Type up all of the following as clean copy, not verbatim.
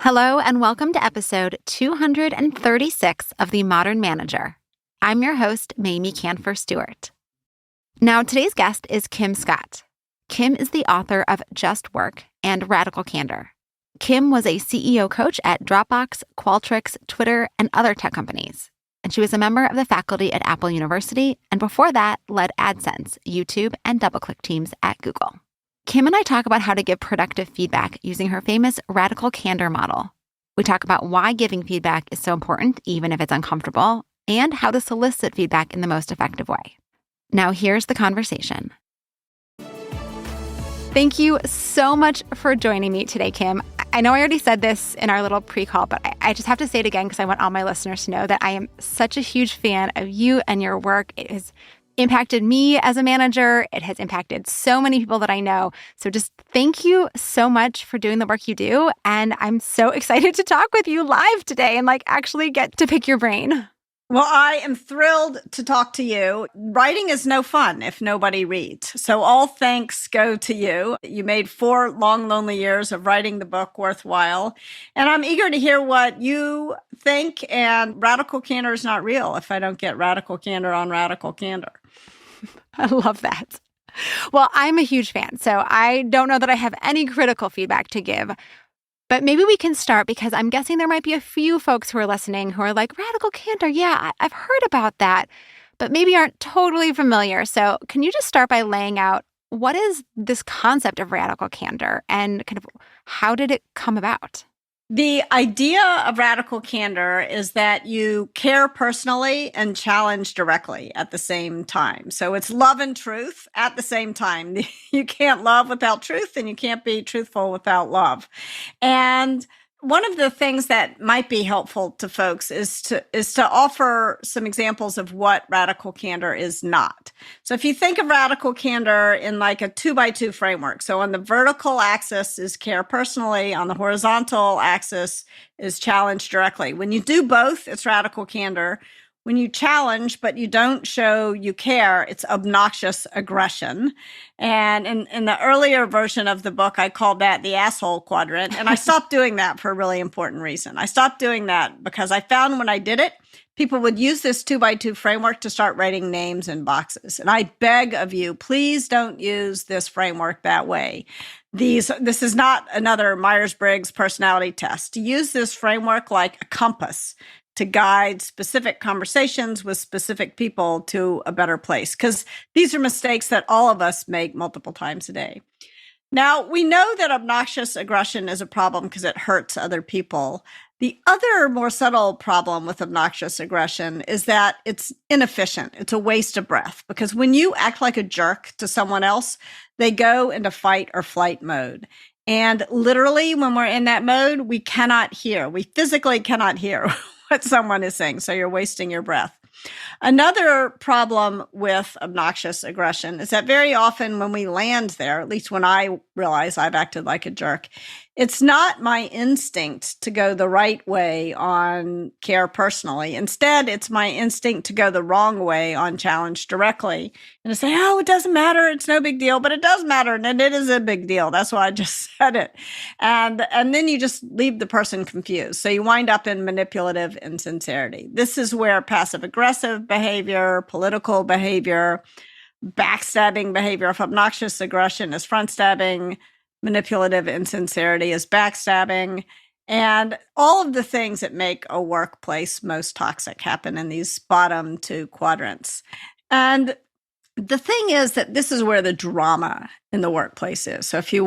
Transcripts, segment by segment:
Hello, and welcome to episode 236 of The Modern Manager. I'm your host, Mamie Canfor Stewart. Now, today's guest is Kim Scott. Kim is the author of Just Work and Radical Candor. Kim was a CEO coach at Dropbox, Qualtrics, Twitter, and other tech companies. And she was a member of the faculty at Apple University, and before that, led AdSense, YouTube, and DoubleClick teams at Google. Kim and I talk about how to give productive feedback using her famous Radical Candor model. We talk about why giving feedback is so important, even if it's uncomfortable, and how to solicit feedback in the most effective way. Now, here's the conversation. Thank you so much for joining me today, Kim. I know I already said this in our little pre-call, but I just have to say it again because I want all my listeners to know that I am such a huge fan of you and your work. It has impacted me as a manager. It has impacted so many people that I know. So just thank you so much for doing the work you do. And I'm so excited to talk with you live today and actually get to pick your brain. Well, I am thrilled to talk to you. Writing is no fun if nobody reads. So all thanks go to you. You made 4 long, lonely years of writing the book worthwhile. And I'm eager to hear what you think. And Radical Candor is not real if I don't get Radical Candor on Radical Candor. I love that. Well, I'm a huge fan, so I don't know that I have any critical feedback to give. But maybe we can start because I'm guessing there might be a few folks who are listening who are like, Radical Candor, yeah, I've heard about that, but maybe aren't totally familiar. So can you just start by laying out what is this concept of radical candor and kind of how did it come about? The idea of radical candor is that you care personally and challenge directly at the same time. So it's love and truth at the same time. You can't love without truth, and you can't be truthful without love. And one of the things that might be helpful to folks is to offer some examples of what radical candor is not. So if you think of radical candor in a 2x2 framework, so on the vertical axis is care personally, on the horizontal axis is challenge directly. When you do both, it's radical candor. When you challenge, but you don't show you care, it's obnoxious aggression. And in the earlier version of the book, I called that the asshole quadrant. And I stopped doing that for a really important reason. I stopped doing that because I found when I did it, people would use this 2x2 framework to start writing names in boxes. And I beg of you, please don't use this framework that way. This is not another Myers-Briggs personality test. To use this framework like a compass to guide specific conversations with specific people to a better place, because these are mistakes that all of us make multiple times a day. Now, we know that obnoxious aggression is a problem because it hurts other people. The other more subtle problem with obnoxious aggression is that it's inefficient. It's a waste of breath, because when you act like a jerk to someone else, they go into fight or flight mode. And literally, when we're in that mode, we cannot hear. We physically cannot hear what someone is saying, so you're wasting your breath. Another problem with obnoxious aggression is that very often when we land there, at least when I realize I've acted like a jerk, it's not my instinct to go the right way on care personally. Instead, it's my instinct to go the wrong way on challenge directly and to say, oh, it doesn't matter. It's no big deal, but it does matter. And it is a big deal. That's why I just said it. And then you just leave the person confused. So you wind up in manipulative insincerity. This is where passive aggressive behavior, political behavior, backstabbing behavior, if obnoxious aggression is front stabbing, manipulative insincerity is backstabbing, and all of the things that make a workplace most toxic happen in these bottom 2 quadrants. And the thing is that this is where the drama in the workplace is. So if you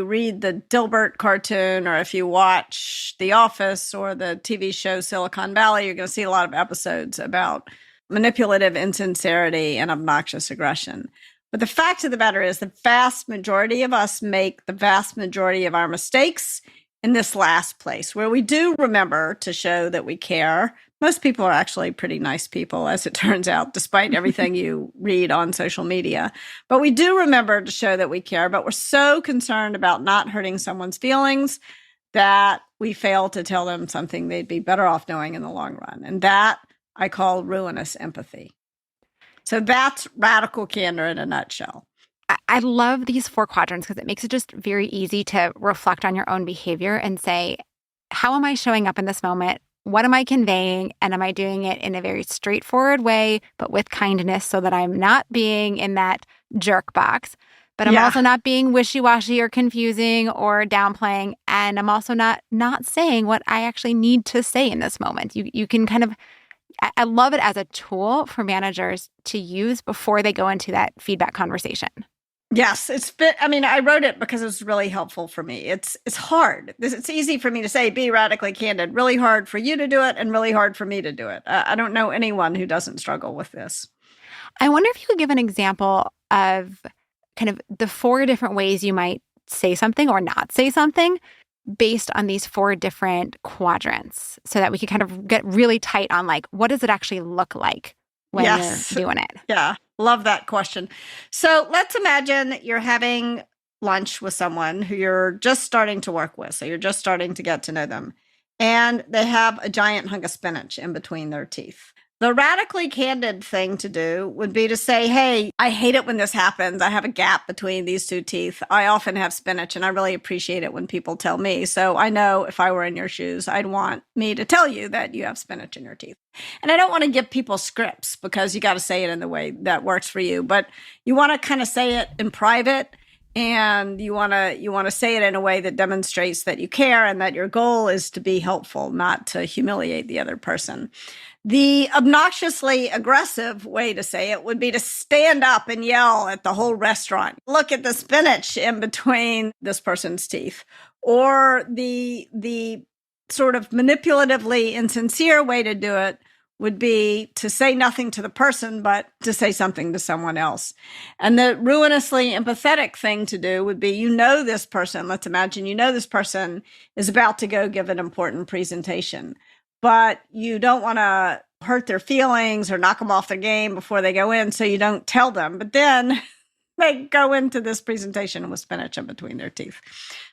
read the Dilbert cartoon, or if you watch The Office or the TV show Silicon Valley, you're going to see a lot of episodes about manipulative insincerity and obnoxious aggression. But the fact of the matter is the vast majority of us make the vast majority of our mistakes in this last place, where we do remember to show that we care. Most people are actually pretty nice people, as it turns out, despite everything you read on social media. But we do remember to show that we care, but we're so concerned about not hurting someone's feelings that we fail to tell them something they'd be better off knowing in the long run. And that I call ruinous empathy. So that's radical candor in a nutshell. I love these 4 quadrants because it makes it just very easy to reflect on your own behavior and say, how am I showing up in this moment? What am I conveying? And am I doing it in a very straightforward way, but with kindness so that I'm not being in that jerk box, but I'm also not being wishy-washy or confusing or downplaying. And I'm also not saying what I actually need to say in this moment. You can kind of, I love it as a tool for managers to use before they go into that feedback conversation. Yes, I wrote it because it was really helpful for me. It's hard. It's easy for me to say, be radically candid, really hard for you to do it and really hard for me to do it. I don't know anyone who doesn't struggle with this. I wonder if you could give an example of kind of the 4 different ways you might say something or not say something based on these 4 different quadrants so that we could kind of get really tight on like, what does it actually look like when you're doing it? Yeah. Love that question. So let's imagine you're having lunch with someone who you're just starting to work with. So you're just starting to get to know them. And they have a giant hunk of spinach in between their teeth. The radically candid thing to do would be to say, hey, I hate it when this happens. I have a gap between these 2 teeth. I often have spinach and I really appreciate it when people tell me. So I know if I were in your shoes, I'd want me to tell you that you have spinach in your teeth. And I don't want to give people scripts because you got to say it in the way that works for you. But you want to kind of say it in private. And you want to say it in a way that demonstrates that you care and that your goal is to be helpful, not to humiliate the other person. The obnoxiously aggressive way to say it would be to stand up and yell at the whole restaurant. Look at the spinach in between this person's teeth. Or the sort of manipulatively insincere way to do it would be to say nothing to the person, but to say something to someone else. And the ruinously empathetic thing to do would be, this person, let's imagine this person is about to go give an important presentation, but you don't want to hurt their feelings or knock them off their game before they go in, so you don't tell them. But then they go into this presentation with spinach in between their teeth.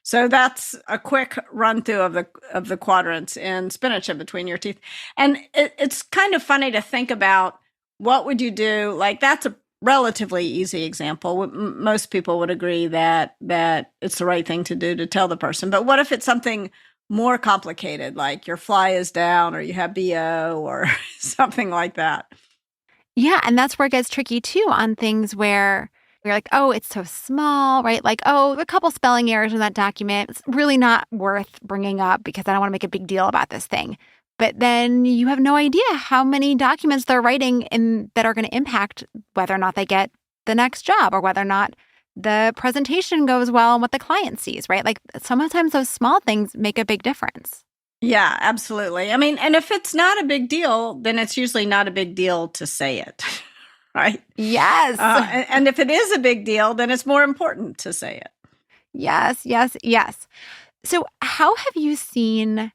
So that's a quick run through of the quadrants in spinach in between your teeth. And it's kind of funny to think about, what would you do? Like, that's a relatively easy example. Most people would agree that it's the right thing to do to tell the person. But what if it's something more complicated, like your fly is down or you have BO or something like that? Yeah, and that's where it gets tricky too, on things where you're like, oh, it's so small, right? Like, oh, a couple spelling errors in that document. It's really not worth bringing up because I don't want to make a big deal about this thing. But then you have no idea how many documents they're writing in that are going to impact whether or not they get the next job or whether or not the presentation goes well and what the client sees, right? Like, sometimes those small things make a big difference. Yeah, absolutely. And if it's not a big deal, then it's usually not a big deal to say it. Right? Yes. And if it is a big deal, then it's more important to say it. Yes, yes, yes. So how have you seen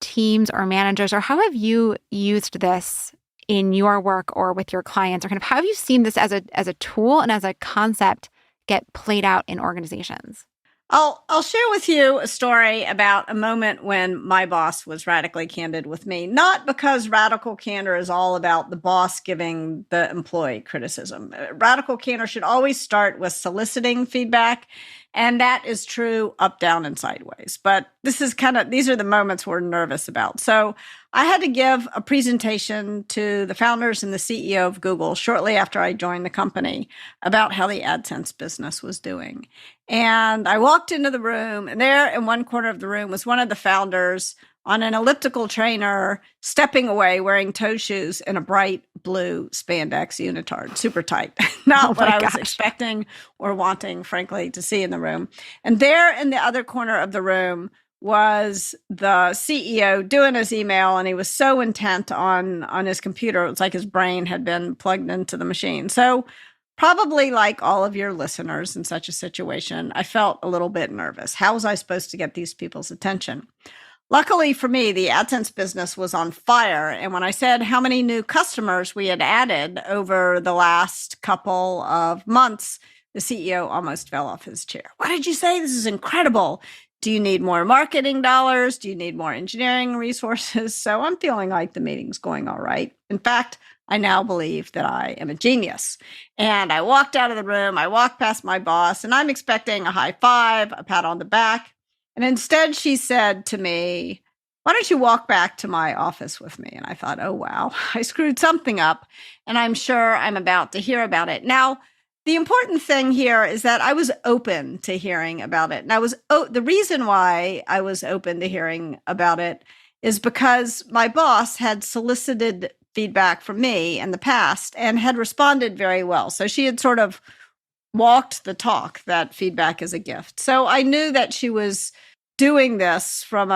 teams or managers, or how have you used this in your work or with your clients, or kind of how have you seen this as a tool and as a concept get played out in organizations? I'll share with you a story about a moment when my boss was radically candid with me, not because radical candor is all about the boss giving the employee criticism. Radical candor should always start with soliciting feedback, and that is true up, down, and sideways. But these are the moments we're nervous about. So I had to give a presentation to the founders and the CEO of Google shortly after I joined the company about how the AdSense business was doing. And I walked into the room, and there in one corner of the room was one of the founders on an elliptical trainer, stepping away, wearing toe shoes and a bright blue spandex unitard, super tight. Not what I was expecting or wanting, frankly, to see in the room. And there in the other corner of the room was the CEO doing his email, and he was so intent on his computer. It was like his brain had been plugged into the machine. So probably like all of your listeners in such a situation, I felt a little bit nervous. How was I supposed to get these people's attention? Luckily for me, the AdSense business was on fire. And when I said how many new customers we had added over the last couple of months, the CEO almost fell off his chair. What did you say? This is incredible. Do you need more marketing dollars? Do you need more engineering resources? So I'm feeling like the meeting's going all right. In fact, I now believe that I am a genius. And I walked out of the room. I walked past my boss, and I'm expecting a high five, a pat on the back. And instead, she said to me, "Why don't you walk back to my office with me?" And I thought, oh, wow, I screwed something up, and I'm sure I'm about to hear about it. Now, the important thing here is that I was open to hearing about it. And the reason why I was open to hearing about it is because my boss had solicited feedback from me in the past and had responded very well. So she had sort of walked the talk that feedback is a gift. So I knew that she was doing this from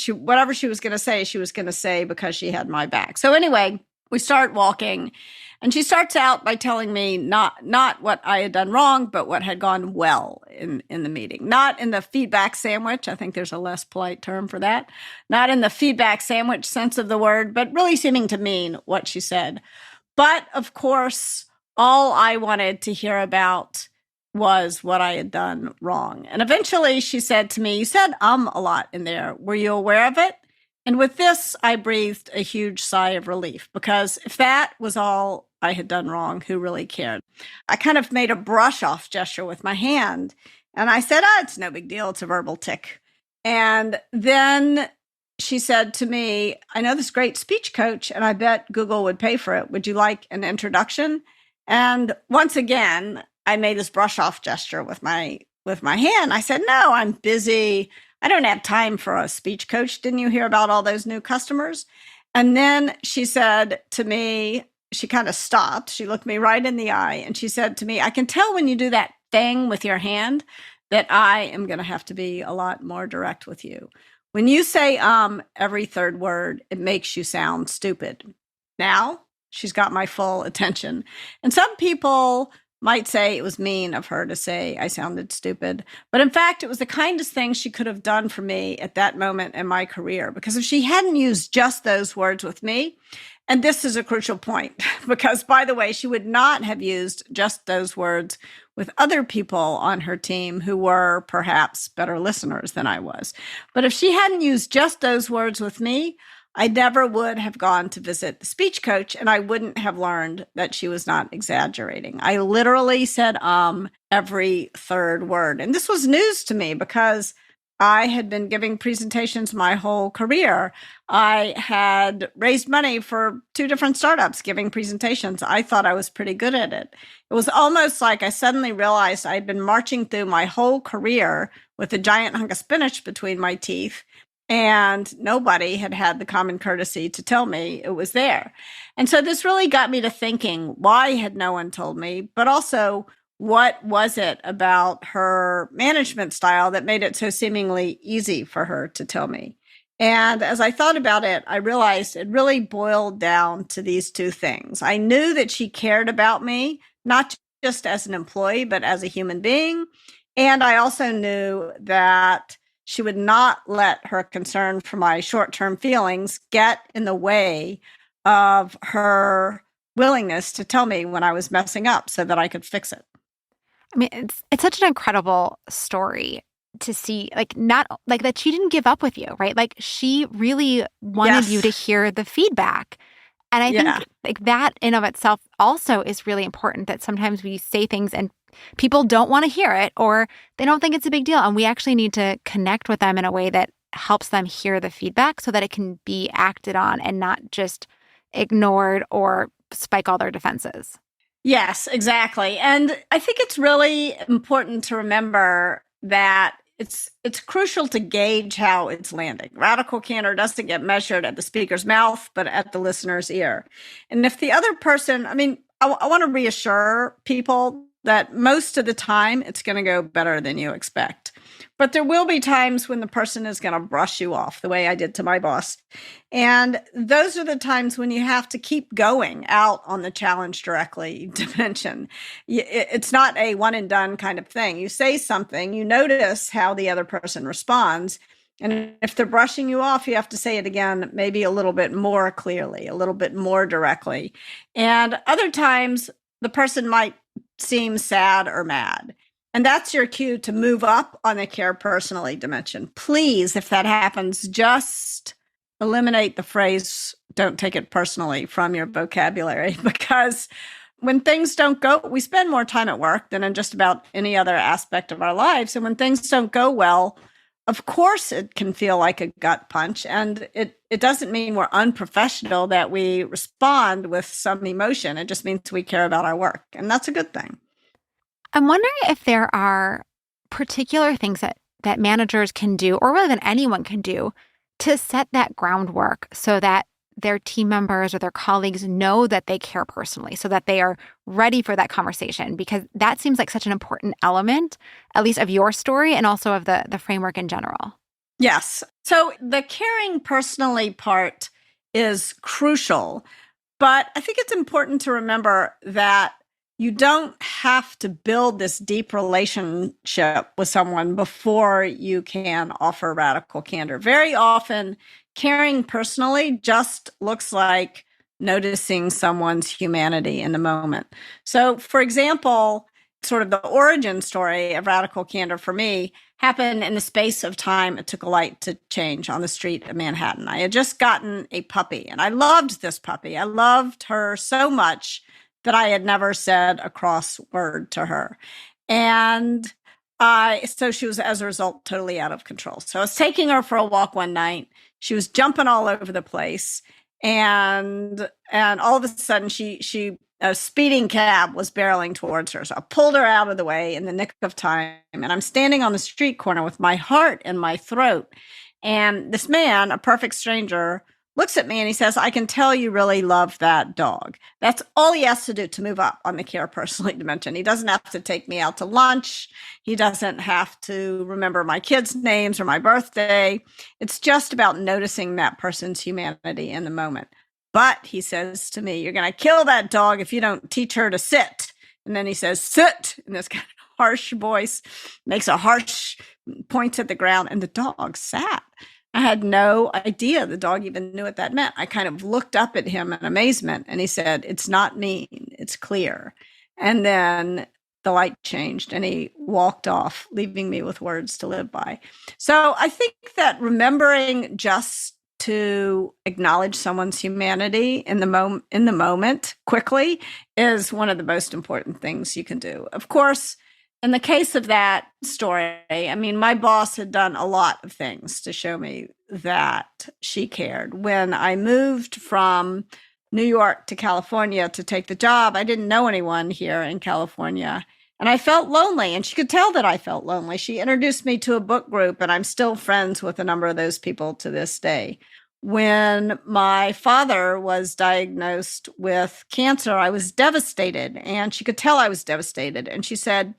whatever she was going to say because she had my back. So anyway, we start walking, and she starts out by telling me not what I had done wrong, but what had gone well in the meeting. Not in the feedback sandwich. I think there's a less polite term for that. Not in the feedback sandwich sense of the word, but really seeming to mean what she said. But of course, all I wanted to hear about was what I had done wrong. And eventually she said to me, "You said a lot in there. Were you aware of it?" And with this, I breathed a huge sigh of relief, because if that was all I had done wrong, who really cared? I kind of made a brush off gesture with my hand, and I said, "It's no big deal. It's a verbal tic." And then she said to me, "I know this great speech coach, and I bet Google would pay for it. Would you like an introduction?" And once again, I made this brush off gesture with my hand. I said, "No, I'm busy. I don't have time for a speech coach. Didn't you hear about all those new customers?" And then she said to me, she kind of stopped. She looked me right in the eye, and she said to me, "I can tell when you do that thing with your hand that I am going to have to be a lot more direct with you. When you say every third word, it makes you sound stupid." Now she's got my full attention. And some people might say it was mean of her to say I sounded stupid. But in fact, it was the kindest thing she could have done for me at that moment in my career. Because if she hadn't used just those words with me, and this is a crucial point, because by the way, she would not have used just those words with other people on her team who were perhaps better listeners than I was. But if she hadn't used just those words with me, I never would have gone to visit the speech coach, and I wouldn't have learned that she was not exaggerating. I literally said every third word. And this was news to me because I had been giving presentations my whole career. I had raised money for 2 different startups giving presentations. I thought I was pretty good at it. It was almost like I suddenly realized I'd been marching through my whole career with a giant hunk of spinach between my teeth, and nobody had had the common courtesy to tell me it was there. And so this really got me to thinking, why had no one told me? But also, what was it about her management style that made it so seemingly easy for her to tell me? And as I thought about it, I realized it really boiled down to these 2 things. I knew that she cared about me, not just as an employee, but as a human being. And I also knew that she would not let her concern for my short-term feelings get in the way of her willingness to tell me when I was messing up so that I could fix it. I mean, it's such an incredible story to see, not like that she didn't give up with you, right? Like she really wanted you to hear the feedback. And I think like that in of itself also is really important, that sometimes we say things and people don't want to hear it, or they don't think it's a big deal. And we actually need to connect with them in a way that helps them hear the feedback so that it can be acted on and not just ignored or spike all their defenses. Yes, exactly. And I think it's really important to remember that it's crucial to gauge how it's landing. Radical candor doesn't get measured at the speaker's mouth, but at the listener's ear. And if the other person, I want to reassure people that most of the time it's going to go better than you expect. But there will be times when the person is going to brush you off the way I did to my boss. And those are the times when you have to keep going out on the challenge directly dimension. It's not a one and done kind of thing. You say something, you notice how the other person responds. And if they're brushing you off, you have to say it again, maybe a little bit more clearly, a little bit more directly. And other times the person might seem sad or mad. And that's your cue to move up on the care personally dimension. Please, if that happens, just eliminate the phrase don't take it personally from your vocabulary, because when things don't go, we spend more time at work than in just about any other aspect of our lives. And when things don't go well, of course, it can feel like a gut punch. And it doesn't mean we're unprofessional that we respond with some emotion. It just means we care about our work. And that's a good thing. I'm wondering if there are particular things that managers can do, or really that anyone can do, to set that groundwork so that their team members or their colleagues know that they care personally, so that they are ready for that conversation, because that seems like such an important element, at least of your story and also of the framework in general. Yes. So the caring personally part is crucial, but I think it's important to remember that you don't have to build this deep relationship with someone before you can offer radical candor. Very often, caring personally just looks like noticing someone's humanity in the moment. So, for example, sort of the origin story of radical candor for me happened in the space of time it took a light to change on the street of Manhattan. I had just gotten a puppy, and I loved this puppy. I loved her so much that I had never said a cross word to her. And so she was, as a result, totally out of control. So I was taking her for a walk one night. She was jumping all over the place. And all of a sudden, a speeding cab was barreling towards her. So I pulled her out of the way in the nick of time. And I'm standing on the street corner with my heart in my throat. And this man, a perfect stranger, looks at me and he says, "I can tell you really love that dog." That's all he has to do to move up on the care personally dimension. He doesn't have to take me out to lunch. He doesn't have to remember my kids' names or my birthday. It's just about noticing that person's humanity in the moment. But he says to me, "You're going to kill that dog if you don't teach her to sit." And then he says, "Sit," in this kind of harsh voice, makes a harsh points at the ground, and the dog sat. I had no idea the dog even knew what that meant. I kind of looked up at him in amazement, and he said, "It's not mean, it's clear." And then the light changed and he walked off, leaving me with words to live by. So I think that remembering just to acknowledge someone's humanity in the moment quickly is one of the most important things you can do. Of course, in the case of that story, I mean, my boss had done a lot of things to show me that she cared. When I moved from New York to California to take the job, I didn't know anyone here in California. And I felt lonely, and she could tell that I felt lonely. She introduced me to a book group, and I'm still friends with a number of those people to this day. When my father was diagnosed with cancer, I was devastated, and she could tell I was devastated. And she said,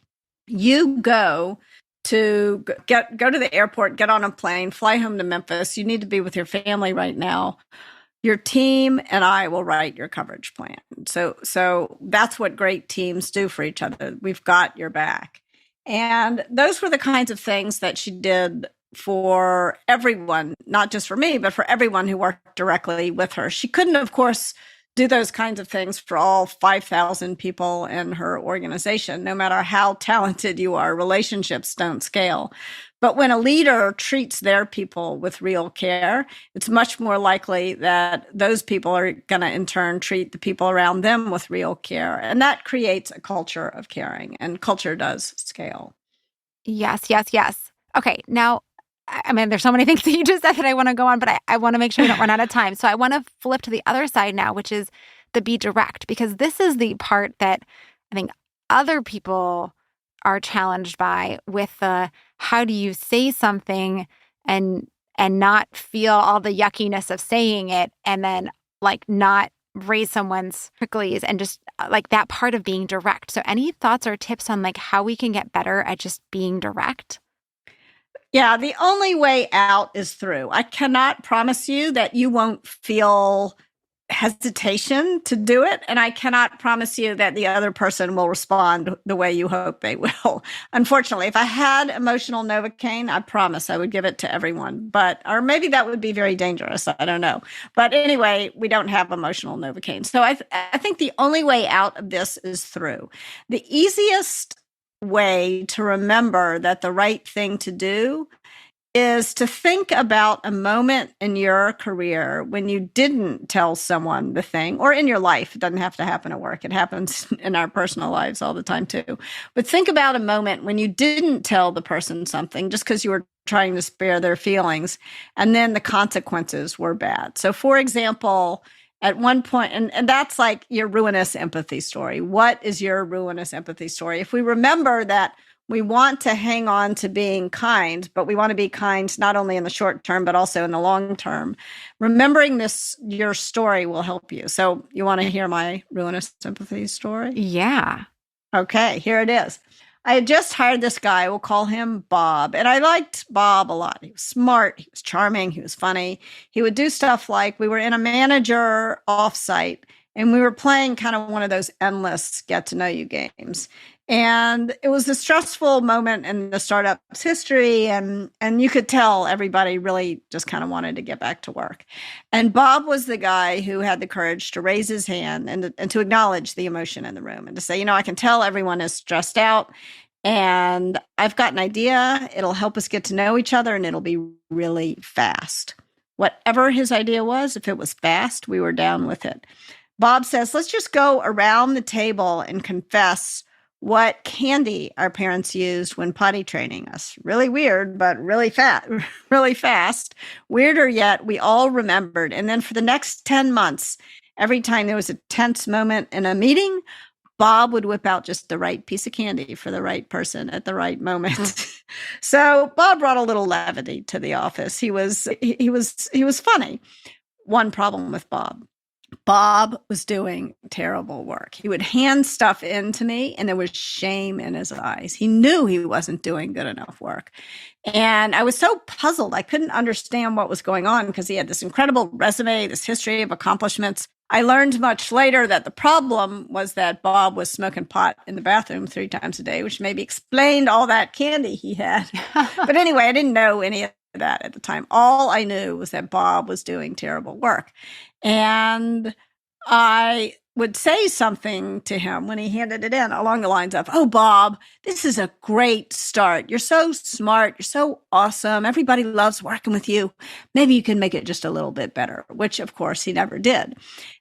"You go to the airport, get on a plane, fly home to Memphis. You need to be with your family right now. Your team and I will write your coverage plan." So that's what great teams do for each other. We've got your back. And those were the kinds of things that she did for everyone, not just for me, but for everyone who worked directly with her. She couldn't, of course, do those kinds of things for all 5,000 people in her organization. No matter how talented you are, relationships don't scale. But when a leader treats their people with real care, it's much more likely that those people are going to in turn treat the people around them with real care. And that creates a culture of caring, and culture does scale. Yes, yes, yes. Okay, now, I mean, there's so many things that you just said that I want to go on, but I want to make sure we don't run out of time. So I want to flip to the other side now, which is the be direct, because this is the part that I think other people are challenged by, with the how do you say something and not feel all the yuckiness of saying it, and then like not raise someone's pricklies, and just like that part of being direct. So any thoughts or tips on like how we can get better at just being direct? Yeah, the only way out is through. I cannot promise you that you won't feel hesitation to do it. And I cannot promise you that the other person will respond the way you hope they will. Unfortunately, if I had emotional Novocaine, I promise I would give it to everyone. Or maybe that would be very dangerous. I don't know. But anyway, we don't have emotional Novocaine. So I think the only way out of this is through. The easiest way to remember that the right thing to do is to think about a moment in your career when you didn't tell someone the thing, or in your life. It doesn't have to happen at work. It happens in our personal lives all the time too. But think about a moment when you didn't tell the person something just because you were trying to spare their feelings, and then the consequences were bad. So for example, at one point, and that's like your ruinous empathy story. What is your ruinous empathy story? If we remember that we want to hang on to being kind, but we want to be kind not only in the short term, but also in the long term. Remembering this, your story will help you. So you want to hear my ruinous sympathy story? Yeah. Okay, here it is. I had just hired this guy. We'll call him Bob. And I liked Bob a lot. He was smart. He was charming. He was funny. He would do stuff like we were in a manager offsite and we were playing kind of one of those endless get to know you games. And it was a stressful moment in the startup's history. And you could tell everybody really just kind of wanted to get back to work. And Bob was the guy who had the courage to raise his hand and to acknowledge the emotion in the room and to say, I can tell everyone is stressed out and I've got an idea. It'll help us get to know each other and it'll be really fast. Whatever his idea was, if it was fast, we were down with it. Bob says, let's just go around the table and confess what candy our parents used when potty training us. Really weird, but really fast. Weirder yet, we all remembered. And then for the next 10 months, every time there was a tense moment in a meeting, Bob would whip out just the right piece of candy for the right person at the right moment. So Bob brought a little levity to the office. He was funny. One problem with Bob. Bob was doing terrible work. He would hand stuff in to me and there was shame in his eyes. He knew he wasn't doing good enough work. And I was so puzzled. I couldn't understand what was going on because he had this incredible resume, this history of accomplishments. I learned much later that the problem was that Bob was smoking pot in the bathroom 3 times a day, which maybe explained all that candy he had. But anyway, I didn't know any of that at the time. All I knew was that Bob was doing terrible work. And I would say something to him when he handed it in along the lines of, oh, Bob, this is a great start. You're so smart. You're so awesome. Everybody loves working with you. Maybe you can make it just a little bit better, which of course he never did.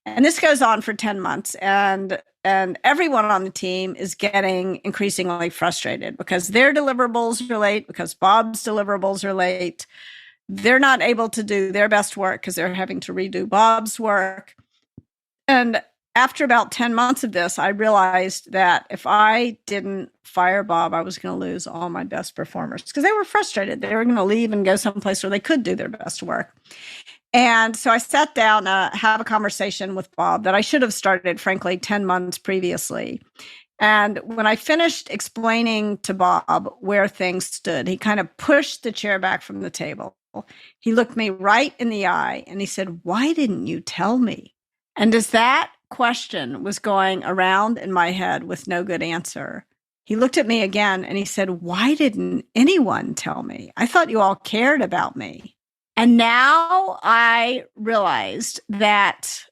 And this goes on for 10 months. And everyone on the team is getting increasingly frustrated because their deliverables are late, because Bob's deliverables are late. They're not able to do their best work because they're having to redo Bob's work. And after about 10 months of this, I realized that if I didn't fire Bob, I was going to lose all my best performers because they were frustrated. They were going to leave and go someplace where they could do their best work. And so I sat down to have a conversation with Bob that I should have started, frankly, 10 months previously. And when I finished explaining to Bob where things stood, he kind of pushed the chair back from the table. He looked me right in the eye and he said, why didn't you tell me? And as that question was going around in my head with no good answer, he looked at me again and he said, why didn't anyone tell me? I thought you all cared about me. And now I realized that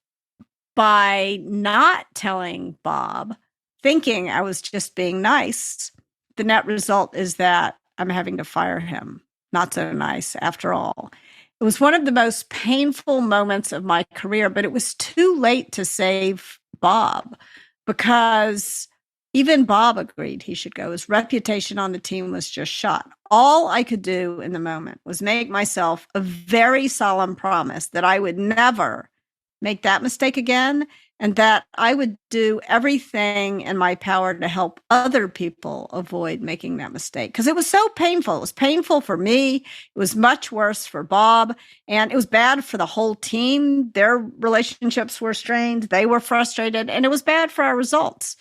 by not telling Bob, thinking I was just being nice, the net result is that I'm having to fire him. Not so nice after all. It was one of the most painful moments of my career, but it was too late to save Bob because even Bob agreed he should go. His reputation on the team was just shot. All I could do in the moment was make myself a very solemn promise that I would never make that mistake again, and that I would do everything in my power to help other people avoid making that mistake. Because it was so painful. It was painful for me. It was much worse for Bob. And it was bad for the whole team. Their relationships were strained. They were frustrated. And it was bad for our results.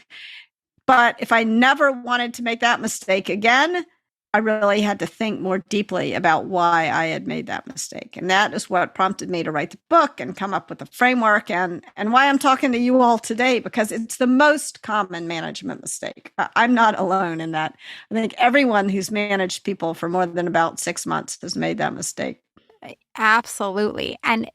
But if I never wanted to make that mistake again, I really had to think more deeply about why I had made that mistake. And that is what prompted me to write the book and come up with a framework and why I'm talking to you all today, because it's the most common management mistake. I'm not alone in that. I think everyone who's managed people for more than about 6 months has made that mistake. Absolutely. And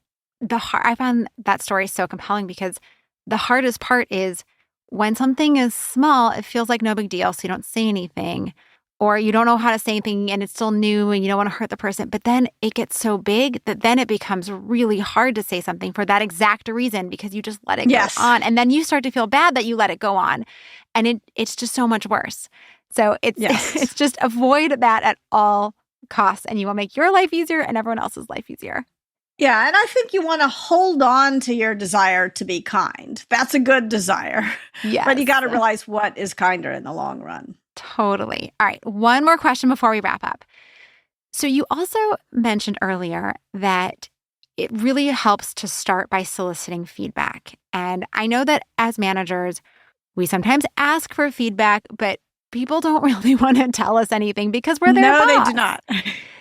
I found that story so compelling because the hardest part is when something is small, it feels like no big deal, so you don't say anything. or you don't know how to say anything and it's still new and you don't want to hurt the person. But then it gets so big that then it becomes really hard to say something for that exact reason because you just let it go on. And then you start to feel bad that you let it go on. And it's just so much worse. So it's just avoid that at all costs, and you will make your life easier and everyone else's life easier. Yeah, and I think you want to hold on to your desire to be kind. That's a good desire. Yes. But you got to realize what is kinder in the long run. Totally. All right, one more question before we wrap up. So you also mentioned earlier that it really helps to start by soliciting feedback. And I know that as managers, we sometimes ask for feedback, but people don't really want to tell us anything because we're their boss. No, they do not.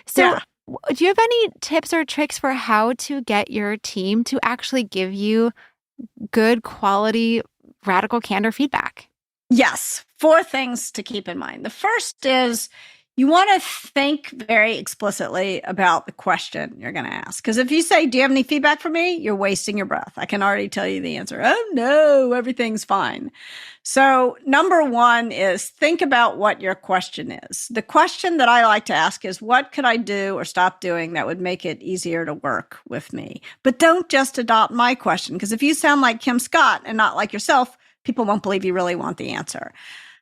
So do you have any tips or tricks for how to get your team to actually give you good quality radical candor feedback? Yes. 4 things to keep in mind. The first is you want to think very explicitly about the question you're going to ask. Because if you say, do you have any feedback for me? You're wasting your breath. I can already tell you the answer. Oh, no, everything's fine. So number 1 is think about what your question is. The question that I like to ask is, what could I do or stop doing that would make it easier to work with me? But don't just adopt my question, because if you sound like Kim Scott and not like yourself, people won't believe you really want the answer.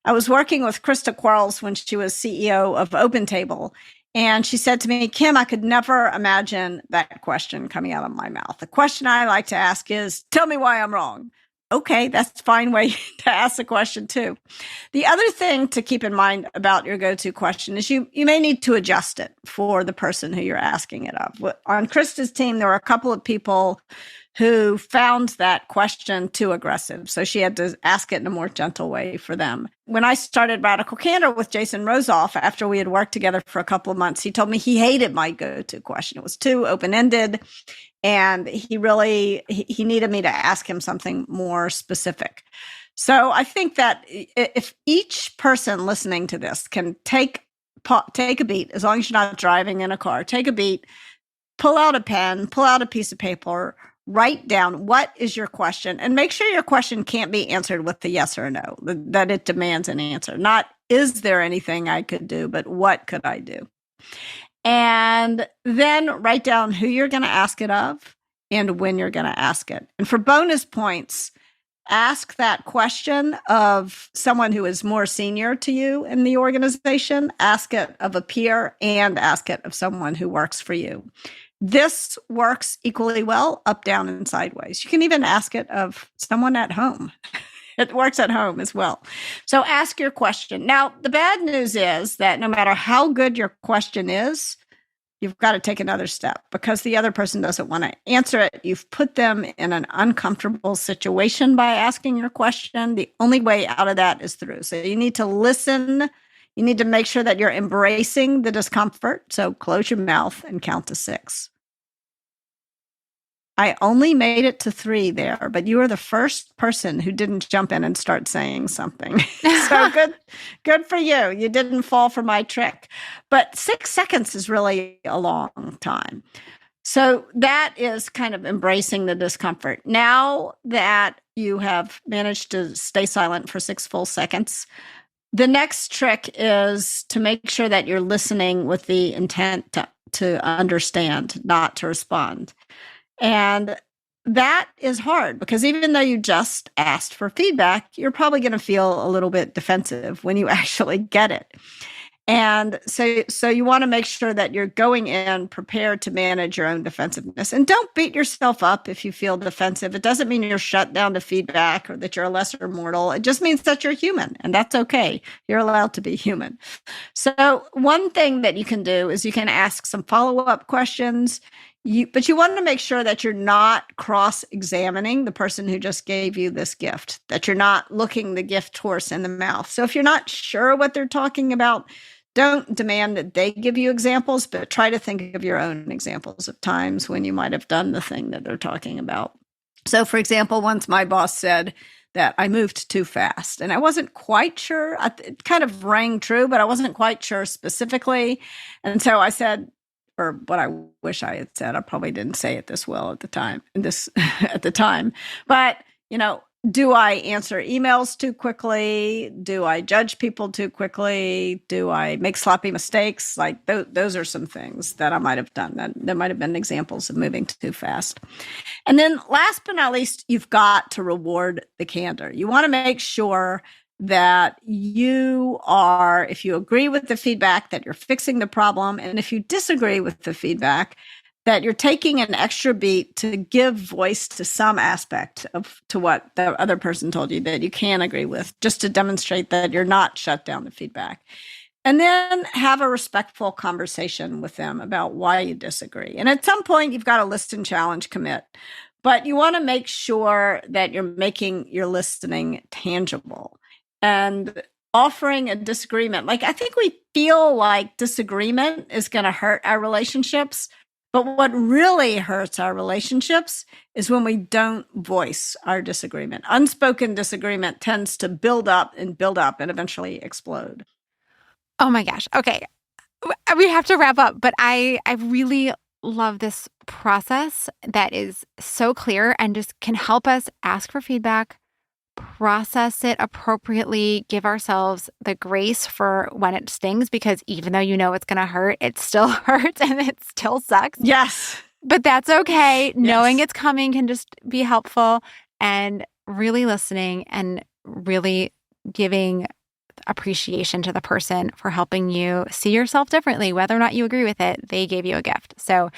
I was working with Krista Quarles when she was CEO of OpenTable, and she said to me, Kim, I could never imagine that question coming out of my mouth. The question I like to ask is, tell me why I'm wrong. Okay, that's a fine way to ask the question too. The other thing to keep in mind about your go-to question is you may need to adjust it for the person who you're asking it of. On Krista's team, there were a couple of people who found that question too aggressive. So she had to ask it in a more gentle way for them. When I started Radical Candor with Jason Rosoff, after we had worked together for a couple of months, he told me he hated my go-to question. It was too open-ended. And he needed me to ask him something more specific. So I think that if each person listening to this can take a beat, as long as you're not driving in a car, take a beat, pull out a pen, pull out a piece of paper, write down what is your question, and make sure your question can't be answered with the yes or no, that it demands an answer. Not, is there anything I could do, but what could I do? And then write down who you're going to ask it of and when you're going to ask it. And for bonus points, ask that question of someone who is more senior to you in the organization, ask it of a peer, and ask it of someone who works for you. This works equally well up, down, and sideways. You can even ask it of someone at home. It works at home as well. So ask your question. Now, the bad news is that no matter how good your question is, you've got to take another step because the other person doesn't want to answer it. You've put them in an uncomfortable situation by asking your question. The only way out of that is through. So you need to listen. You need to make sure that you're embracing the discomfort. So close your mouth and count to 6. I only made it to 3 there, but you were the first person who didn't jump in and start saying something. So good for you. You didn't fall for my trick. But 6 seconds is really a long time. So that is kind of embracing the discomfort. Now that you have managed to stay silent for 6 full seconds, the next trick is to make sure that you're listening with the intent to understand, not to respond. And that is hard because even though you just asked for feedback, you're probably going to feel a little bit defensive when you actually get it. And so you want to make sure that you're going in prepared to manage your own defensiveness. And don't beat yourself up if you feel defensive. It doesn't mean you're shut down to feedback or that you're a lesser mortal. It just means that you're human, and that's okay. You're allowed to be human. So one thing that you can do is you can ask some follow-up questions. But you want to make sure that you're not cross-examining the person who just gave you this gift, that you're not looking the gift horse in the mouth. So if you're not sure what they're talking about, don't demand that they give you examples, but try to think of your own examples of times when you might have done the thing that they're talking about. So for example, once my boss said that I moved too fast, and I wasn't quite sure. It kind of rang true, but I wasn't quite sure specifically. And so I said, or what I wish I had said, I probably didn't say it this well at the time, but Do I answer emails too quickly? Do I judge people too quickly? Do I make sloppy mistakes? Like those are some things that I might have done. That might have been examples of moving too fast. And then last but not least, you've got to reward the candor. You want to make sure that you are, if you agree with the feedback, that you're fixing the problem. And if you disagree with the feedback, that you're taking an extra beat to give voice to some aspect to what the other person told you that you can agree with, just to demonstrate that you're not shut down the feedback. And then have a respectful conversation with them about why you disagree. And at some point, you've got to listen, challenge, commit. But you want to make sure that you're making your listening tangible and offering a disagreement. Like, I think we feel like disagreement is going to hurt our relationships. But what really hurts our relationships is when we don't voice our disagreement. Unspoken disagreement tends to build up and eventually explode. Oh my gosh. Okay. We have to wrap up, but I really love this process that is so clear and just can help us ask for feedback, process it appropriately, give ourselves the grace for when it stings, because even though you know it's going to hurt, it still hurts and it still sucks. Yes. But that's okay. Yes. Knowing it's coming can just be helpful, and really listening and really giving appreciation to the person for helping you see yourself differently. Whether or not you agree with it, they gave you a gift. So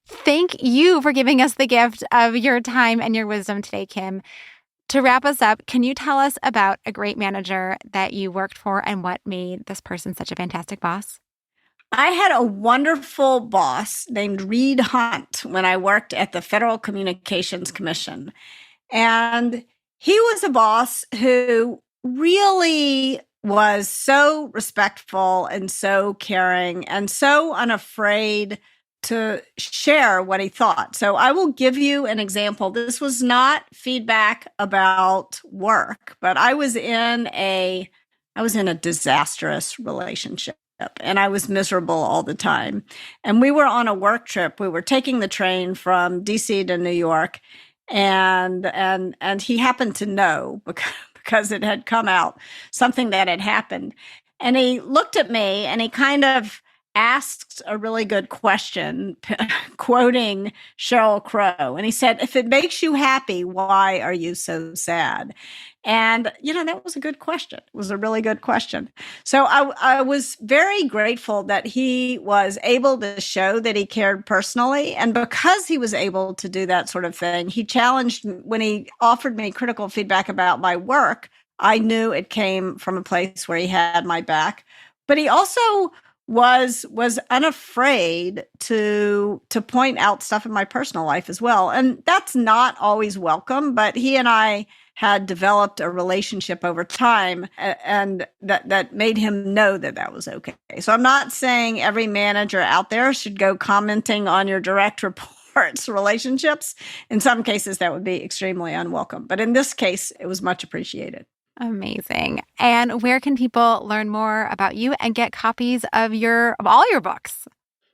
thank you for giving us the gift of your time and your wisdom today, Kim. To wrap us up, can you tell us about a great manager that you worked for and what made this person such a fantastic boss? I had a wonderful boss named Reed Hunt when I worked at the Federal Communications Commission. And he was a boss who really was so respectful and so caring and so unafraid to share what he thought. So I will give you an example. This was not feedback about work, but I was in a disastrous relationship and I was miserable all the time. And we were on a work trip. We were taking the train from DC to New York, and he happened to know because it had come out, something that had happened. And he looked at me and he kind of asked a really good question, quoting Sheryl Crow. And he said, "If it makes you happy, why are you so sad?" And, that was a good question. It was a really good question. So I was very grateful that he was able to show that he cared personally. And because he was able to do that sort of thing, he challenged me when he offered me critical feedback about my work. I knew it came from a place where he had my back. But he also was unafraid to point out stuff in my personal life as well. And that's not always welcome, but he and I had developed a relationship over time, and that made him know that was okay. So I'm not saying every manager out there should go commenting on your direct reports relationships. In some cases, that would be extremely unwelcome. But in this case, it was much appreciated. Amazing. And where can people learn more about you and get copies of all your books?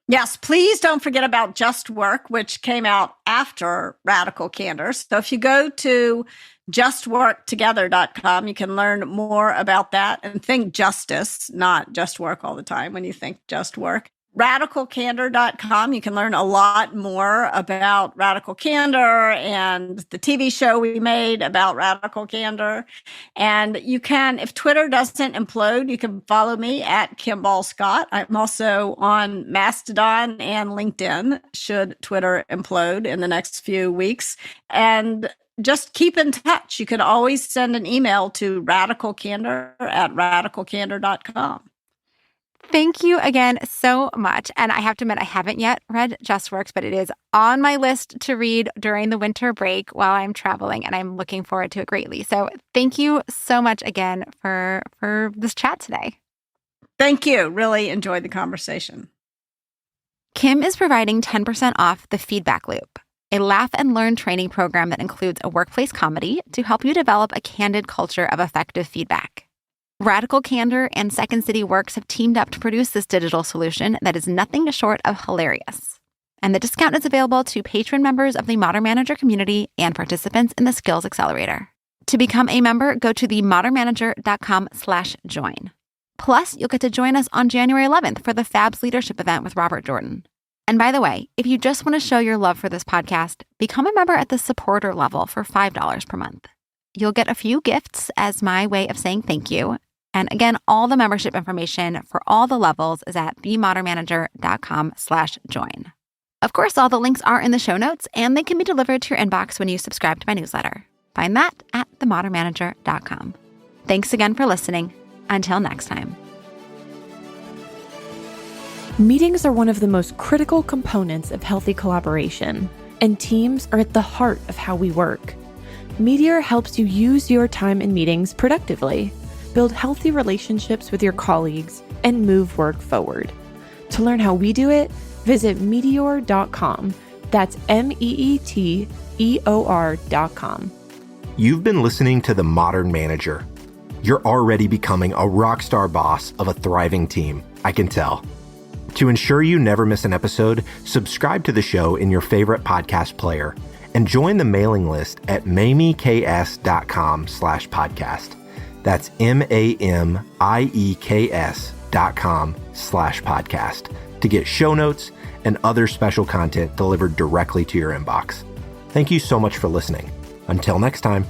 Yes, please don't forget about Just Work, which came out after Radical Candor. So if you go to justworktogether.com, you can learn more about that and think justice, not just work all the time when you think just work. Radicalcandor.com, you can learn a lot more about Radical Candor and the TV show we made about Radical Candor. And you can, if Twitter doesn't implode, you can follow me at Kim Ball Scott. I'm also on Mastodon and LinkedIn, should Twitter implode in the next few weeks. And just keep in touch. You can always send an email to radicalcandor@radicalcandor.com. Thank you again so much. And I have to admit, I haven't yet read Just Works, but it is on my list to read during the winter break while I'm traveling, and I'm looking forward to it greatly. So thank you so much again for this chat today. Thank you. Really enjoyed the conversation. Kim is providing 10% off the Feedback Loop, a laugh and learn training program that includes a workplace comedy to help you develop a candid culture of effective feedback. Radical Candor and Second City Works have teamed up to produce this digital solution that is nothing short of hilarious. And the discount is available to patron members of the Modern Manager community and participants in the Skills Accelerator. To become a member, go to themodernmanager.com/join. Plus, you'll get to join us on January 11th for the Fabs Leadership event with Robert Jordan. And by the way, if you just want to show your love for this podcast, become a member at the supporter level for $5 per month. You'll get a few gifts as my way of saying thank you. And again, all the membership information for all the levels is at themodernmanager.com/join. Of course, all the links are in the show notes, and they can be delivered to your inbox when you subscribe to my newsletter. Find that at themodernmanager.com. Thanks again for listening. Until next time. Meetings are one of the most critical components of healthy collaboration, and teams are at the heart of how we work. Meteor helps you use your time in meetings productively, build healthy relationships with your colleagues, and move work forward. To learn how we do it, visit meteor.com. That's MEETEOR.com. You've been listening to The Modern Manager. You're already becoming a rock star boss of a thriving team, I can tell. To ensure you never miss an episode, subscribe to the show in your favorite podcast player and join the mailing list at mamieks.com/podcast. That's MAMIEKS.com/podcast to get show notes and other special content delivered directly to your inbox. Thank you so much for listening. Until next time.